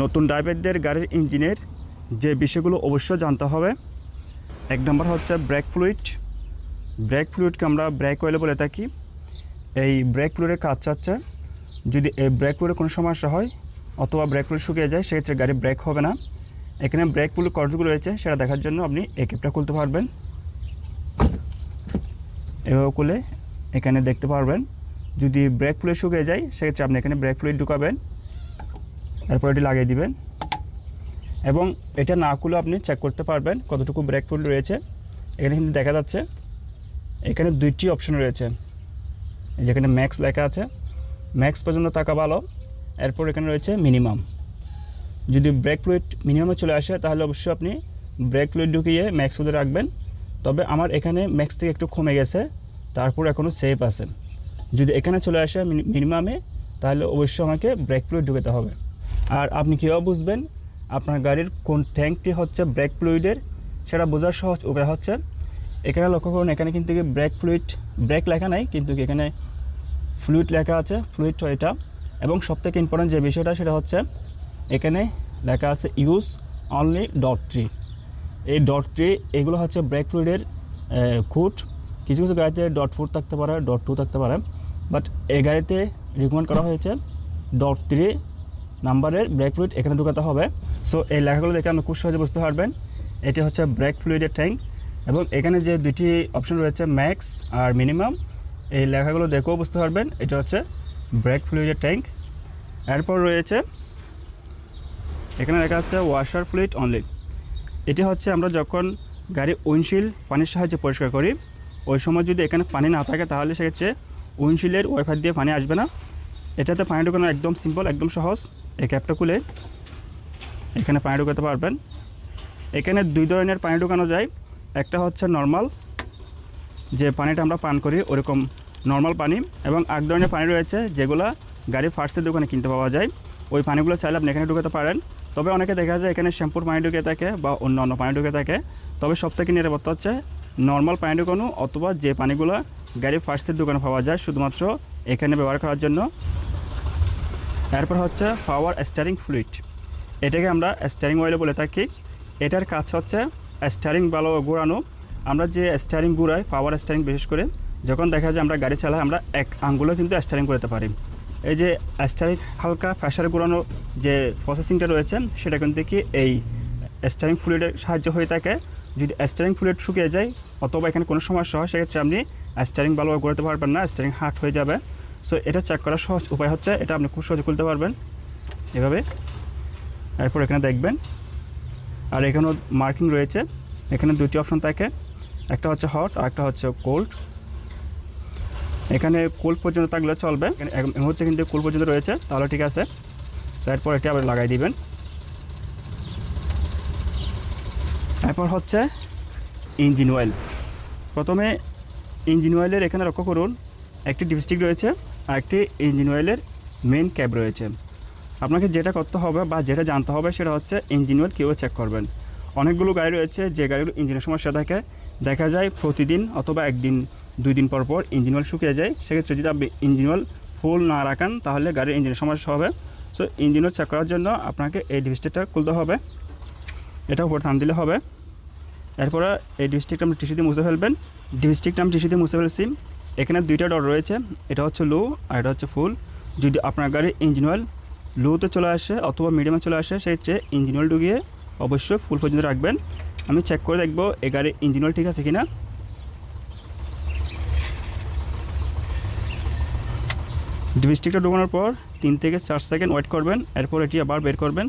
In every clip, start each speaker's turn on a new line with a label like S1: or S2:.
S1: নতুন ড্রাইভারদের গাড়ির ইঞ্জিনের যে বিষয়গুলো অবশ্যই জানতে হবে। এক নম্বর হচ্ছে ব্রেক ফ্লুইড। ব্রেক ফ্লুইডকে আমরা ব্রেক অয়েল বলে থাকি। এই ব্রেক ফ্লুইডের কাজ হচ্ছে, যদি এই ব্রেক ফ্লুইডে কোনো সমস্যা হয় অথবা ব্রেক ফ্লুইড শুকিয়ে যায়, সেক্ষেত্রে গাড়ি ব্রেক হবে না। এখানে ব্রেক ফ্লুইড কতগুলো রয়েছে সেটা দেখার জন্য আপনি এই ক্যাপটা খুলতে পারবেন। এভাবে খুলে এখানে দেখতে পারবেন। যদি ব্রেক ফ্লুইড শুকিয়ে যায় সেক্ষেত্রে আপনি এখানে ব্রেক ফ্লুইড ঢুকাবেন, এরপর এটি লাগিয়ে দিবেন এবং এটা না খুলে আপনি চেক করতে পারবেন কতটুকু ব্রেক ফ্লুইড রয়েছে। এখানে কিন্তু দেখা যাচ্ছে এখানে দুইটি অপশন রয়েছে। যেখানে ম্যাক্স লেখা আছে, ম্যাক্স পর্যন্ত থাকা ভালো। এরপর এখানে রয়েছে মিনিমাম। যদি ব্রেক ফ্লুইড মিনিমামে চলে আসে তাহলে অবশ্যই আপনি ব্রেক ফ্লুইড ঢুকিয়ে ম্যাক্স মধ্যে রাখবেন। তবে আমার এখানে ম্যাক্স থেকে একটু কমে গেছে, তারপর এখনও সেফ আছে। যদি এখানে চলে আসে মিনিমামে তাহলে অবশ্যই আমাকে ব্রেক ফ্লুইড ঢুকাতে হবে। আর আপনি কীভাবে বুঝবেন আপনার গাড়ির কোন ট্যাঙ্কটি হচ্ছে ব্রেক ফ্লুইডের, সেটা বোঝার সহজ উপায় হচ্ছে, এখানে লক্ষ্য করুন, এখানে কিন্তু ব্রেক ফ্লুইড, ব্রেক লেখা নাই কিন্তু এখানে ফ্লুইড লেখা আছে, ফ্লুইড এটা। এবং সবথেকে ইম্পর্টেন্ট যে বিষয়টা সেটা হচ্ছে এখানে লেখা আছে ইউজ অনলি .3। এই .3 এগুলো হচ্ছে ব্রেক ফ্লুইডের কোড। কিছু কিছু গাড়িতে .4 থাকতে পারে, .2 থাকতে পারে, বাট এই গাড়িতে রিকমেন্ড করা হয়েছে .3 নাম্বারের ব্রেক ফ্লুইড এখানে ঢুকাতে হবে। সো এই লেখাগুলো দেখে আপনি খুব সহজে বুঝতে পারবেন এটি হচ্ছে ব্রেক ফ্লুইডের ট্যাঙ্ক। এবং এখানে যে দুটি অপশন রয়েছে ম্যাক্স আর মিনিমাম, এই লেখাগুলো দেখেও বুঝতে পারবেন এটা হচ্ছে ব্রেক ফ্লুইডের ট্যাঙ্ক। এরপর রয়েছে এখানে লেখা আছে ওয়াশার ফ্লুইড অনলি। এটি হচ্ছে আমরা যখন গাড়ির উইন্ডশিল্ড পানির সাহায্যে পরিষ্কার করি, ওই সময় যদি এখানে পানি না থাকে তাহলে সেক্ষেত্রে উইন্ডশিল্ডের ওয়াইফার দিয়ে পানি আসবে না। এটাতে পানি ঢোকানো একদম সিম্পল, একদম সহজ। এই ক্যাপটা খুলে এখানে পানি ঢোকাতে পারবেন। এখানে দুই ধরনের পানি ঢোকানো যায়। একটা হচ্ছে নর্মাল, যে পানিটা আমরা পান করি ওরকম নর্মাল পানি, এবং এক ধরনের পানি রয়েছে যেগুলো গাড়ির ফার্স্টের দোকানে কিনতে পাওয়া যায়। ওই পানিগুলো চাইলে আপনি এখানে ঢুকাতে পারেন। তবে অনেকে দেখা যায় এখানে শ্যাম্পুর পানি ঢুকে থাকে বা অন্য অন্য পানি ঢুকে থাকে। তবে সবথেকে নিরাপত্তা হচ্ছে নর্মাল পানি ঢুকানো, অথবা যে পানিগুলো গাড়ির ফার্স্টের দোকানে পাওয়া যায় শুধুমাত্র এখানে ব্যবহার করার জন্য। এরপর হচ্ছে পাওয়ার স্টিয়ারিং ফ্লুইড। এটাকে আমরা স্টিয়ারিং অয়েল বলে থাকি। এটার কাজ হচ্ছে স্টিয়ারিং ভালো ঘোরানো। আমরা যে স্টিয়ারিং ঘুরাই, পাওয়ার স্টিয়ারিং বিশেষ করে, যখন দেখা যায় আমরা গাড়ি চালাই আমরা এক আঙ্গুলে কিন্তু স্টিয়ারিং করতে পারি। এই যে স্টিয়ারিং হালকা প্রেসারে ঘোরানো যে প্রসেসিংটা রয়েছে সেটা কিন্তু কি এই স্টিয়ারিং ফ্লুইডের সাহায্য হয়ে থাকে। যদি স্টিয়ারিং ফ্লুইড শুকিয়ে যায় অথবা এখানে কোনো সমস্যা হয় সেক্ষেত্রে আপনি স্টিয়ারিং ভালোভাবে ঘোরাতে পারবেন না, স্টিয়ারিং হার্ড হয়ে যাবে। সো এটা চেক করার সহজ উপায় হচ্ছে এটা আপনি খুব সহজে খুলতে পারবেন এভাবে। এরপর এখানে দেখবেন, আর এখানেও মার্কিং রয়েছে। এখানে দুটি অপশন থাকে, একটা হচ্ছে হট আর একটা হচ্ছে কোল্ড। এখানে কোল্ড পর্যন্ত থাকলে চলবে, এই মুহূর্তে কিন্তু কোল্ড পর্যন্ত রয়েছে, তাহলে ঠিক আছে। এরপর এটি আবার লাগাই দিবেন। এরপর হচ্ছে ইঞ্জিন অয়েল। প্রথমে ইঞ্জিন অয়েলের এখানে লক্ষ্য করুন একটি ডিপস্টিক রয়েছে আর একটি ইঞ্জিন অয়েলের মেইন ক্যাপ রয়েছে। আপনাকে যেটা করতে হবে বা যেটা জানতে হবে সেটা হচ্ছে ইঞ্জিন অয়েল কীভাবে চেক করবেন। অনেকগুলো গাড়ি রয়েছে যে গাড়ির ইঞ্জিনের সমস্যা থাকে, দেখা যায় প্রতিদিন অথবা একদিন দুই দিন পর পর ইঞ্জিন অয়েল শুকিয়ে যায়। সেক্ষেত্রে যদি আপনি ইঞ্জিন অয়েল ফুল না রাখেন তাহলে গাড়ির ইঞ্জিনের সমস্যা হবে। সো ইঞ্জিন অয়েল চেক করার জন্য আপনাকে এই ডিপস্টিকটা খুলতে হবে, এটা উপর টান দিলে হবে। এরপরে এই ডিপস্টিকটা আপনি টিস্যু দিয়ে মুছে ফেলবেন। ডিপস্টিকটা আমি টিস্যু দিয়ে মুছে ফেলছি। এখানে দুইটা ডট রয়েছে, এটা হচ্ছে লো আর এটা হচ্ছে ফুল। যদি আপনার গাড়ির ইঞ্জিন অয়েল লোতে চলে আসে অথবা মিডিয়ামে চলে আসে সেক্ষেত্রে ইঞ্জিন অয়েল ঢুকিয়ে অবশ্যই ফুল পর্যন্ত রাখবেন। আমি চেক করে দেখব এই গাড়ির ইঞ্জিন অয়েল ঠিক আছে কিনা। ডিপস্টিকটা ঢোকানোর পর 3 থেকে 4 সেকেন্ড ওয়েট করবেন, এরপর এটি আবার বের করবেন।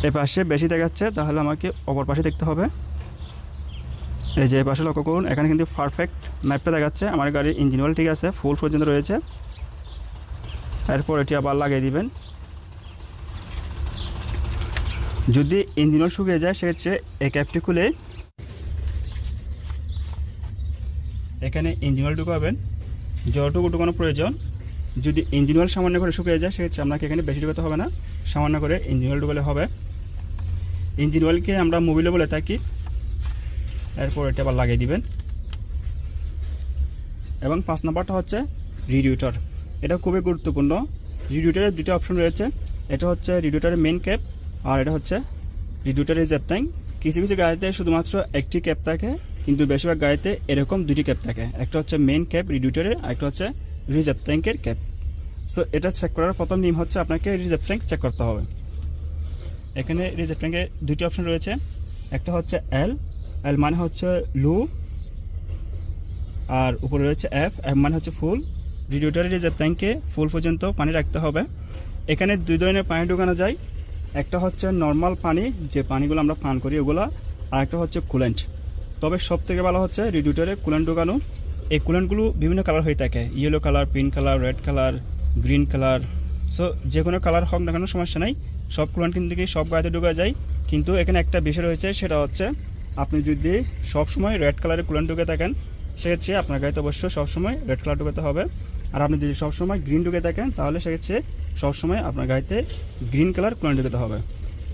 S1: এ পাশে বেশি দেখাচ্ছে তাহলে আমাকে অপর পাশে দেখতে হবে। এই যে পাশে লক্ষ্য করুন, এখানে কিন্তু পারফেক্ট ম্যাপটা দেখাচ্ছে আমার গাড়ির ইঞ্জিন অয়েল ঠিক আছে, ফুল পর্যন্ত রয়েছে। এরপর এটি আবার লাগিয়ে দিবেন। যদি ইঞ্জিন অয়েল শুকিয়ে যায় সেক্ষেত্রে এই ক্যাপটি খুলে এখানে ইঞ্জিন অয়েল ঢুকাবেন যতটুকু ঢুকানো প্রয়োজন। যদি ইঞ্জিন অয়েল সামান্য করে শুকিয়ে যায় সেক্ষেত্রে আপনাকে এখানে বেশি ঢুকাতে হবে না, সামান্য করে ইঞ্জিন অয়েল ঢুকালে হবে। ইঞ্জিন অয়েলকে আমরা মোবিলও বলে থাকি। এরপর এটা আবার লাগিয়ে দিবেন। এবং 5 নম্বরটা হচ্ছে রেডিয়েটর। এটা খুবই গুরুত্বপূর্ণ। রেডিয়েটরের দুটো অপশন রয়েছে, এটা হচ্ছে রেডিয়েটরের মেইন ক্যাপ আর এটা হচ্ছে রেডিয়েটরের রিজার্ভ ট্যাঙ্ক। কিছু কিছু গাড়িতে শুধুমাত্র একটি ক্যাপ থাকে, কিন্তু বেশিরভাগ গাড়িতে এরকম দুটি ক্যাপ থাকে, একটা হচ্ছে মেইন ক্যাপ রেডিয়েটরের আর একটা হচ্ছে রিজার্ভ ট্যাঙ্কের ক্যাপ। সো এটা চেক করার প্রথম নিয়ম হচ্ছে আপনাকে রিজার্ভ ট্যাঙ্ক চেক করতে হবে। এখানে রিজার্ভ ট্যাঙ্কে দুটি অপশন রয়েছে, একটা হচ্ছে এল মানে হচ্ছে লো আর উপরে রয়েছে এফ মানে হচ্ছে ফুল। রেডিয়েটরের রিজার্ভ ট্যাঙ্কে ফুল পর্যন্ত পানি রাখতে হবে। এখানে দুই ধরনের পানি ঢোকানো যায়, একটা হচ্ছে নর্মাল পানি যে পানিগুলো আমরা পান করি ওগুলো, আর একটা হচ্ছে কুলেন্ট। তবে সব থেকে ভালো হচ্ছে রেডিয়েটরে কুলেন্ট ঢোকানো। এই কুলেন্টগুলো বিভিন্ন কালার হয়ে থাকে, yellow colour, pink colour, red colour, green colour. So যে কোনো কালার হোক না কোনো সমস্যা নাই, সব কুলেন্ট কিন্তু কি সব গাড়িতে ঢোকা যায়। কিন্তু এখানে একটা বিষয় রয়েছে, সেটা হচ্ছে আপনি যদি সবসময় রেড কালারের কুলেন্ট ঢুকে থাকেন সেক্ষেত্রে আপনার গাড়িতে অবশ্যই সবসময় রেড কালার ঢুকাতে হবে। আর আপনি যদি সবসময় গ্রিন ঢুকে থাকেন তাহলে সেক্ষেত্রে সবসময় আপনার গাড়িতে গ্রিন কালার কুলেন্ট ঢুকাতে হবে।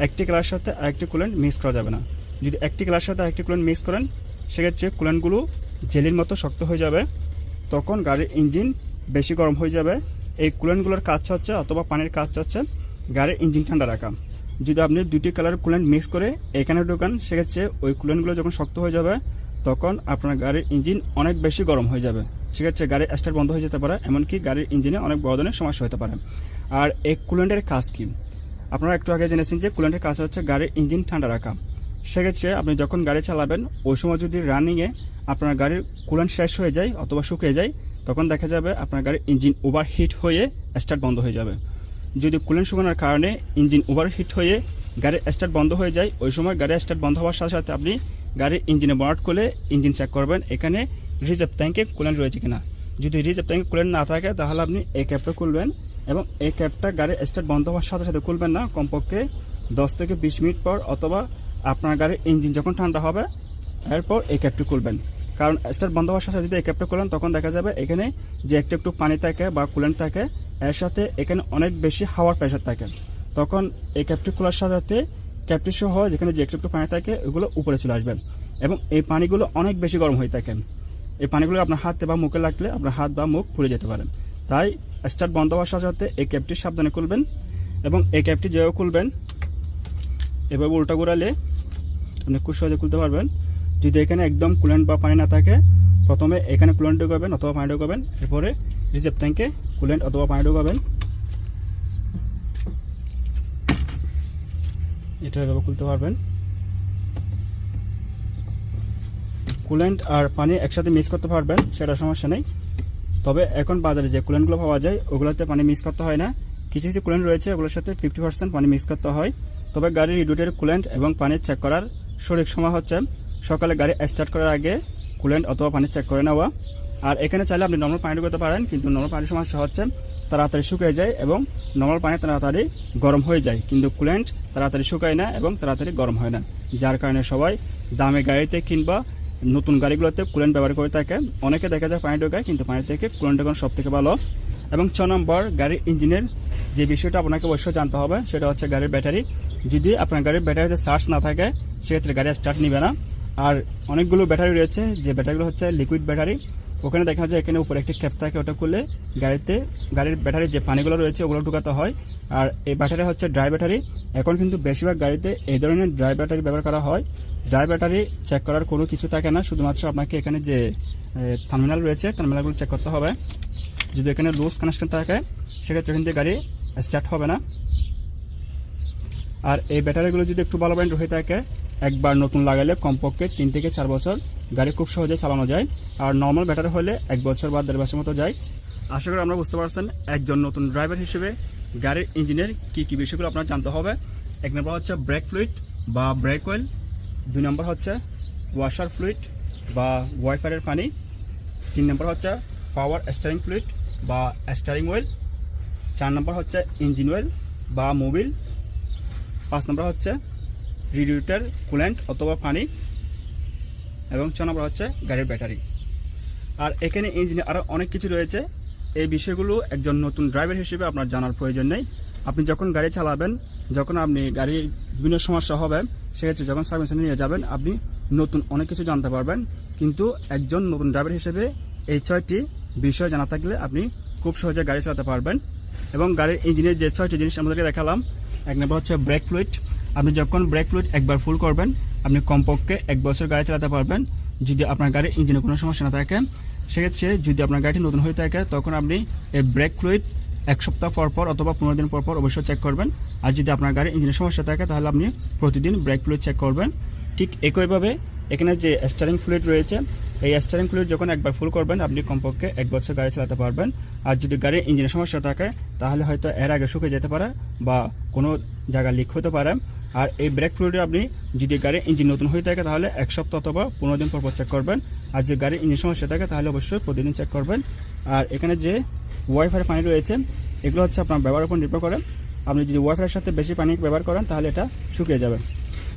S1: একটি কালারের সাথে আরেকটি কুলেন্ট মিক্স করা যাবে না। যদি একটি কালারের সাথে আরেকটি কুলেন্ট মিক্স করেন সেক্ষেত্রে কুলেন্টগুলো জেলির মতো শক্ত হয়ে যাবে, তখন গাড়ির ইঞ্জিন বেশি গরম হয়ে যাবে। এই কুলেন্টগুলোর কাজ হচ্ছে অথবা পানির কাজ হচ্ছে গাড়ির ইঞ্জিন ঠান্ডা রাখা। যদি আপনি দুটি কালারের কুলেন্ট মিক্স করে এখানে ঢোকান সেক্ষেত্রে ওই কুলেন্টগুলো যখন শক্ত হয়ে যাবে তখন আপনার গাড়ির ইঞ্জিন অনেক বেশি গরম হয়ে যাবে, সেক্ষেত্রে গাড়ির স্টার্ট বন্ধ হয়ে যেতে পারে, এমনকি গাড়ির ইঞ্জিনে অনেক বড় ধরনের সমস্যা হতে পারে। আর এই কুলেন্টের কাজ কি আপনারা একটু আগে জেনেছেন যে কুলেন্টের কাজ হচ্ছে গাড়ির ইঞ্জিন ঠান্ডা রাখা। সেক্ষেত্রে আপনি যখন গাড়ি চালাবেন ওই সময় যদি রানিংয়ে আপনার গাড়ির কুলেন্ট শেষ হয়ে যায় অথবা শুকিয়ে যায় তখন দেখা যাবে আপনার গাড়ির ইঞ্জিন ওভারহিট হয়ে স্টার্ট বন্ধ হয়ে যাবে। যদি কুলেন্ট শুকানোর কারণে ইঞ্জিন ওভারহিট হয়ে গাড়ির স্টার্ট বন্ধ হয়ে যায়, ওই সময় গাড়ির স্টার্ট বন্ধ হওয়ার সাথে সাথে আপনি গাড়ির ইঞ্জিনে বনাট খুলে ইঞ্জিন চেক করবেন এখানে রিজার্ভ ট্যাঙ্কে কুলেন্ট রয়েছে কিনা। যদি রিজার্ভ ট্যাঙ্কে কুলেন্ট না থাকে তাহলে আপনি এই ক্যাপটা খুলবেন এবং এই ক্যাপটা গাড়ির স্টার্ট বন্ধ হওয়ার সাথে সাথে খুলবেন না, কমপক্ষে 10 থেকে 20 মিনিট পর অথবা আপনার গাড়ির ইঞ্জিন যখন ঠান্ডা হবে এরপর এই ক্যাপটি খুলবেন। কারণ স্টার্ট বন্ধ হওয়ার সাথে সাথে যদি এই ক্যাপটা খুলেন তখন দেখা যাবে এখানে যে একটু পানি থাকে বা কুলেন্ট থাকে এর সাথে এখানে অনেক বেশি হাওয়ার প্রেশার থাকে, তখন এই ক্যাপটি খোলার সাথে সাথে ক্যাপটি সহ যেখানে যে একটু পানি থাকে ওগুলো উপরে চলে আসবে এবং এই পানিগুলো অনেক বেশি গরম হয়ে থাকে। এই পানিগুলো আপনার হাতে বা মুখে লাগলে আপনার হাত বা মুখ পুড়ে যেতে পারে। তাই স্টার্ট বন্ধ হওয়ার সাথে সাথে এই ক্যাপটি সাবধানে খুলবেন এবং এই ক্যাপটি যেভাবে খুলবেন এভাবে উল্টা ঘোরালে আপনি খুব সহজে খুলতে পারবেন। যদি এখানে একদম কুলেন্ট বা পানি না থাকে প্রথমে এখানে কুলেন্ট ঢোকাবেন অথবা পানি ঢোকাবেন, এরপরে রিজার্ভ ট্যাঙ্কে কুলেন্ট অথবা পানি ঢোকাবেন। এটা এভাবে খুলতে পারবেন। কুলেন্ট আর পানি একসাথে মিক্স করতে পারবেন, সেটা সমস্যা নেই। তবে এখন বাজারে যে কুলেন্টগুলো পাওয়া যায় ওগুলোতে পানি মিক্স করতে হয় না। কিছু কিছু কুলেন্ট রয়েছে ওগুলোর সাথে 50% পানি মিক্স করতে হয়। তবে গাড়ির রেডিয়েটরের কুলেন্ট এবং পানি চেক করার সঠিক সময় হচ্ছে সকালে গাড়ি স্টার্ট করার আগে কুলেন্ট অথবা পানি চেক করে নেওয়া। আর এখানে চাইলে আপনি নর্মাল পানি ঢোকাতে পারেন, কিন্তু নর্মাল পানির সমস্যা হচ্ছে তাড়াতাড়ি শুকিয়ে যায় এবং নর্মাল পানি তাড়াতাড়ি গরম হয়ে যায়, কিন্তু কুলেন্ট তাড়াতাড়ি শুকায় না এবং তাড়াতাড়ি গরম হয় না, যার কারণে সবাই দামি গাড়িতে কিংবা নতুন গাড়িগুলোতে কুলেন্ট ব্যবহার করে থাকে। অনেকে দেখা যায় পানি ঢোকায়, কিন্তু পানি থেকে কুলেন্ট ঢোকানো সব থেকে ভালো। এবং 6 নম্বর গাড়ির ইঞ্জিনের যে বিষয়টা আপনাকে অবশ্যই জানতে হবে সেটা হচ্ছে গাড়ির ব্যাটারি। যদি আপনার গাড়ির ব্যাটারিতে চার্জ না থাকে সেক্ষেত্রে গাড়ি স্টার্ট নিবে না। আর অনেকগুলো ব্যাটারি রয়েছে যে ব্যাটারিগুলো হচ্ছে লিকুইড ব্যাটারি, ওখানে দেখা যায় এখানে উপরে একটি ক্যাপ থাকে, ওটা খুলে গাড়ির ব্যাটারির যে পানিগুলো রয়েছে ওগুলো ঢুকাতে হয়। আর এই ব্যাটারি হচ্ছে ড্রাই ব্যাটারি। এখন কিন্তু বেশিরভাগ গাড়িতে এই ধরনের ড্রাই ব্যাটারি ব্যবহার করা হয়। ড্রাই ব্যাটারি চেক করার কোনো কিছু থাকে না, শুধুমাত্র আপনাকে এখানে যে টার্মিনাল রয়েছে টার্মিনালগুলো চেক করতে হবে। যদি এখানে লুজ কানেকশন থাকে সেক্ষেত্রে কিন্তু গাড়ি স্টার্ট হবে না। আর এই ব্যাটারিগুলো যদি একটু ভালো ব্র্যান্ড হয়ে থাকে একবার নতুন লাগালে কমপক্ষে 3 থেকে 4 বছর গাড়ি খুব সহজে চালানো যায়। আর নর্মাল ব্যাটারি হলে 1 বছর বা 1.5 বছরের মতো যায়। আশা করি আমরা বুঝতে পারছেন একজন নতুন ড্রাইভার হিসেবে গাড়ির ইঞ্জিনের কী কী বিষয়গুলো আপনার জানতে হবে। 1 নম্বর হচ্ছে ব্রেক ফ্লুইড বা ব্রেক অয়েল, 2 নম্বর হচ্ছে ওয়াশার ফ্লুইড বা ওয়াইফারের পানি, 3 নম্বর হচ্ছে পাওয়ার স্টিয়ারিং ফ্লুইড বা স্টিয়ারিং অয়েল, 4 নম্বর হচ্ছে ইঞ্জিন অয়েল বা মোবিল, 5 নম্বর হচ্ছে রেডিয়েটর কুলেন্ট অথবা পানি এবং 6 নম্বর হচ্ছে গাড়ির ব্যাটারি। আর এখানে ইঞ্জিনে আরও অনেক কিছু রয়েছে। এই বিষয়গুলো একজন নতুন ড্রাইভার হিসেবে আপনার জানার প্রয়োজন নেই। আপনি যখন গাড়ি চালাবেন, যখন আপনি গাড়ির বিভিন্ন সমস্যা হবে সেক্ষেত্রে যখন সার্ভিসে নিয়ে যাবেন আপনি নতুন অনেক কিছু জানতে পারবেন। কিন্তু একজন নতুন ড্রাইভার হিসেবে এই 6টি বিষয় জানা থাকলে আপনি খুব সহজে গাড়ি চালাতে পারবেন। এবং গাড়ির ইঞ্জিনের যে 6টি জিনিস আমাদেরকে দেখালাম, এক নম্বর হচ্ছে ব্রেক ফ্লুইড। আপনি যখন ব্রেক ফ্লুইড একবার ফুল করবেন, আপনি কমপক্ষে 1 বছর গাড়ি চালাতে পারবেন যদি আপনার গাড়ির ইঞ্জিনে কোনো সমস্যা না থাকে। সেক্ষেত্রে যদি আপনার গাড়িটি নতুন হয়ে থাকে তখন আপনি এই ব্রেক ফ্লুইড 1 সপ্তাহ পর পর অথবা 15 দিন পর পর অবশ্যই চেক করবেন। আর যদি আপনার গাড়ির ইঞ্জিনের সমস্যা থাকে তাহলে আপনি প্রতিদিন ব্রেক ফ্লুইড চেক করবেন। ঠিক একইভাবে এখানে যে স্টারিং ফ্লুইড রয়েছে, এই স্টারিং ফ্লুইড যখন একবার ফুল করবেন আপনি কমপক্ষে 1 বছর গাড়ি চালাতে পারবেন। আর যদি গাড়ির ইঞ্জিনের সমস্যা থাকে তাহলে হয়তো এর আগে শুকিয়ে যেতে পারে বা কোনো জায়গা লিক হতে পারে। আর এই ব্রেক ফ্লুইডে আপনি যদি গাড়ির ইঞ্জিন নতুন হয়ে থাকে তাহলে 1 সপ্তাহ অথবা 15 দিন পর পর চেক করবেন। আর যদি গাড়ির ইঞ্জিন সমস্যা থাকে তাহলে অবশ্যই প্রতিদিন চেক করবেন। আর এখানে যে ওয়াইফাই পানি রয়েছে, এগুলো হচ্ছে আপনার ব্যবহারের উপর নির্ভর করে। আপনি যদি ওয়াইফাইয়ের সাথে বেশি পানি ব্যবহার করেন তাহলে এটা শুকিয়ে যাবে।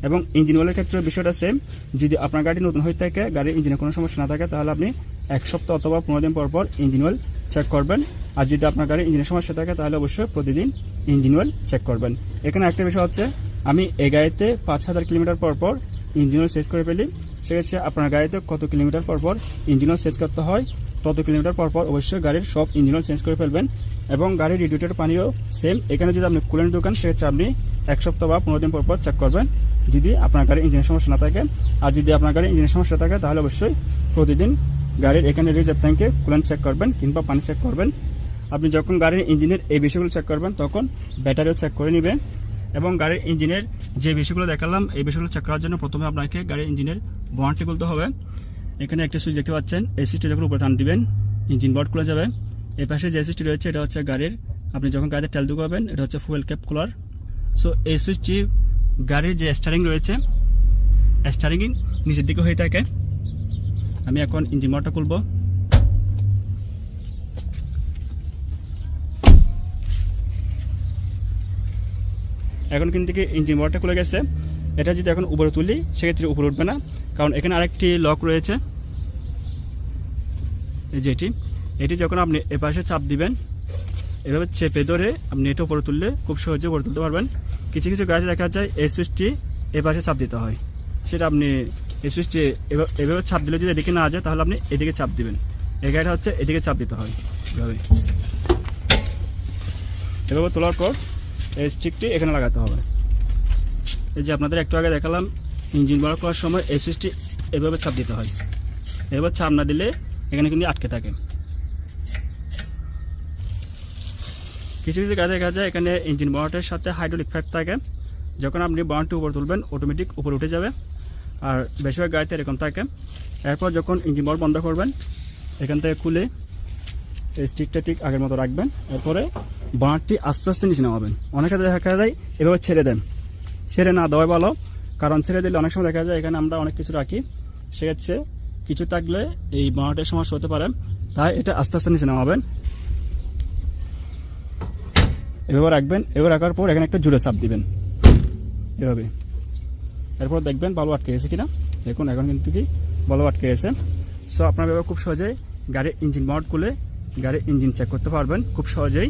S1: এবং ইঞ্জিন অয়েলের ক্ষেত্রে বিষয়টা সেম। যদি আপনার গাড়ি নতুন হয়ে থাকে, গাড়ির ইঞ্জিনে কোনো সমস্যা না থাকে তাহলে আপনি 1 সপ্তাহ অথবা 15 দিন পর পর ইঞ্জিন অয়েল চেক করবেন। আর যদি আপনার গাড়ির ইঞ্জিনের সমস্যা থাকে তাহলে অবশ্যই প্রতিদিন ইঞ্জিন অয়েল চেক করবেন। এখানে একটা বিষয় হচ্ছে, আমি এই গাড়িতে 5000 কিলোমিটার পর পর ইঞ্জিন অয়েল চেঞ্জ করে ফেলি। সেক্ষেত্রে আপনার গাড়িতে কত কিলোমিটার পর পর ইঞ্জিন অয়েল চেঞ্জ করতে হয়, তত কিলোমিটার পর পর অবশ্যই গাড়ির সব ইঞ্জিন অয়েল চেঞ্জ করে ফেলবেন। এবং গাড়ির রেডিয়েটর পানিও সেম। এখানে যদি আপনি কুলেন্ট ঢোকান সেক্ষেত্রে আপনি 1 সপ্তাহ বা 15 দিন পর পর চেক করবেন যদি আপনার গাড়ির ইঞ্জিনের সমস্যা না থাকে। আর যদি আপনার গাড়ির ইঞ্জিনের সমস্যা থাকে তাহলে অবশ্যই প্রতিদিন গাড়ির এখানে রিজার্ভ ট্যাঙ্কে কুলেন্ট চেক করবেন কিংবা পানি চেক করবেন। আপনি যখন গাড়ির ইঞ্জিনের এই বিষয়গুলো চেক করবেন তখন ব্যাটারিও চেক করে নেবেন। এবং গাড়ির ইঞ্জিনের যে বিষয়গুলো দেখালাম, এই বিষয়গুলো চেক করার জন্য প্রথমে আপনাকে গাড়ির ইঞ্জিনের বর্ডটি খুলতে হবে। এখানে একটা সুইচ দেখতে পাচ্ছেন, এই সুইচটি যখন উপরে টান দিবেন ইঞ্জিন বর্ড খুলে যাবে। এই পাশে যে সুইচটি রয়েছে এটা হচ্ছে গাড়ির, আপনি যখন গাড়িতে তেল ঢুকাবেন এটা হচ্ছে ফুয়েল ক্যাপ খোলার। সো এই সুইচটি গাড়ির যে স্টারিং রয়েছে, স্টারিং নিচের দিকে হয়ে থাকে। আমি এখন ইঞ্জিন বর্ডটা খুলব। এখন কিন্তু ইঞ্জিন বর্ডটা খুলে গেছে। এটা যদি এখন উপরে তুলি সেক্ষেত্রে উপরে উঠবে না, কারণ এখানে আরেকটি লক রয়েছে, এই যে এটি যখন আপনি এপাশে চাপ দিবেন, এভাবে চেপে ধরে আপনি এটা উপরে তুললে খুব সহজে উপরে তুলতে পারবেন। কিছু কিছু গাড়ি দেখা যায় এই সুইচটি এপাশে চাপ দিতে হয়, সেটা আপনি এই সুইচটি এভাবে চাপ দিলে যদি এদিকে না যায় তাহলে আপনি এদিকে চাপ দিবেন। এই গাড়িটা হচ্ছে এদিকে চাপ দিতে হয়। এভাবে তোলার পর এই স্টিকটি এখানে লাগাতে হবে। এই যে আপনাদের একটু আগে দেখালাম, ইঞ্জিন বড় করার সময় এই সুইচটি এভাবে চাপ দিতে হয়। এবার চাপ না দিলে এখানে কিন্তু আটকে থাকে। কিছু কিছু গাড়ি দেখা যায় এখানে ইঞ্জিন বর্ডের সাথে হাইড্রোলিক পাইপ থাকে, যখন আপনি বর্ডটি উপরে তুলবেন অটোমেটিক উপরে উঠে যাবে। আর বেশিরভাগ গাড়িতে এরকম থাকে। এরপর যখন ইঞ্জিন বর্ড বন্ধ করবেন এখান থেকে খুলে এই স্টিকটা ঠিক আগের মতো রাখবেন। এরপরে বর্ডটি আস্তে আস্তে নিচে নামাবেন। অনেকে দেখা যায় এভাবে ছেড়ে দেন, ছেড়ে না দেওয়া ভালো, কারণ ছেড়ে দিলে অনেক সময় দেখা যায় এখানে আমরা অনেক কিছু রাখি, সেক্ষেত্রে কিছু থাকলে এই বর্ডের সমস্যা হতে পারে। তাই এটা আস্তে আস্তে নিচে নামাবেন, এভাবে রাখবেন। এভাবে রাখার পর এখানে একটা জোরে চাপ দিবেন এভাবে। এরপর দেখবেন ভালো আটকে গেছে কিনা। দেখুন এখন কিন্তু ভালো আটকে গেছে। সো আপনারা খুব সহজেই গাড়ির ইঞ্জিন বর্ড খুলে গাড়ির ইঞ্জিন চেক করতে পারবেন খুব সহজেই।